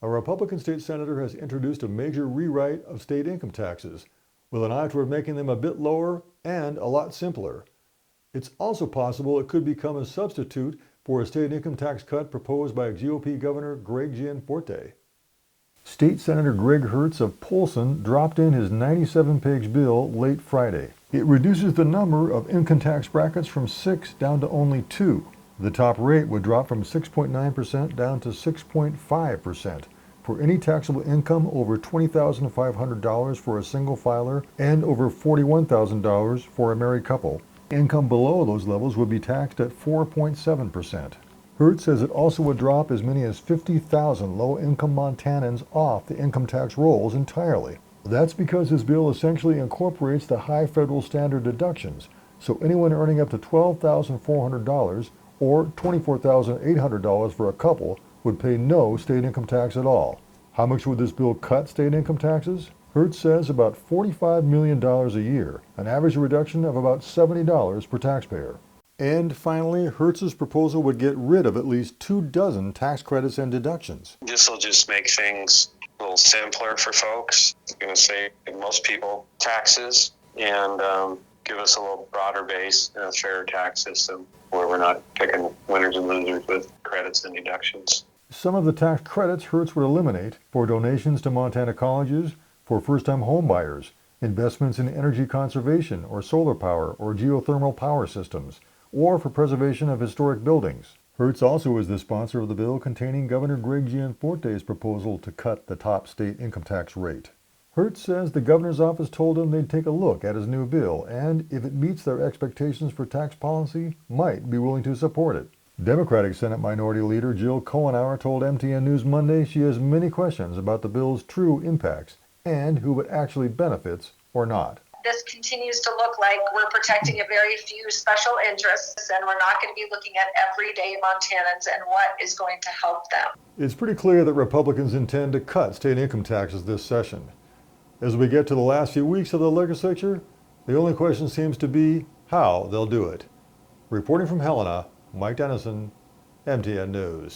A Republican state senator has introduced a major rewrite of state income taxes, with an eye toward making them a bit lower and a lot simpler. It's also possible it could become a substitute for a state income tax cut proposed by GOP Governor Greg Gianforte. State Senator Greg Hertz of Polson dropped in his 97-page bill late Friday. It reduces the number of income tax brackets from 6 down to only 2. The top rate would drop from 6.9% down to 6.5% for any taxable income over $20,500 for a single filer and over $41,000 for a married couple. Income below those levels would be taxed at 4.7%. Hertz says it also would drop as many as 50,000 low-income Montanans off the income tax rolls entirely. That's because his bill essentially incorporates the high federal standard deductions, so anyone earning up to $12,400 or $24,800 for a couple would pay no state income tax at all. How much would this bill cut state income taxes? Hertz says about $45 million a year, an average reduction of about $70 per taxpayer. And finally, Hertz's proposal would get rid of at least 24 tax credits and deductions. This will just make things a little simpler for folks. It's going to save most people taxes and give us a little broader base and a fair tax system where we're not picking winners and losers with credits and deductions. Some of the tax credits Hertz would eliminate for donations to Montana colleges, for first-time home buyers, investments in energy conservation or solar power or geothermal power systems, or for preservation of historic buildings. Hertz also is the sponsor of the bill containing Governor Greg Gianforte's proposal to cut the top state income tax rate. Hertz says the governor's office told him they'd take a look at his new bill and, if it meets their expectations for tax policy, might be willing to support it. Democratic Senate Minority Leader Jill Cohenauer told MTN News Monday she has many questions about the bill's true impacts and who it actually benefits or not. This continues to look like we're protecting a very few special interests, and we're not going to be looking at everyday Montanans and what is going to help them. It's pretty clear that Republicans intend to cut state income taxes this session. As we get to the last few weeks of the legislature, the only question seems to be how they'll do it. Reporting from Helena, Mike Dennison, MTN News.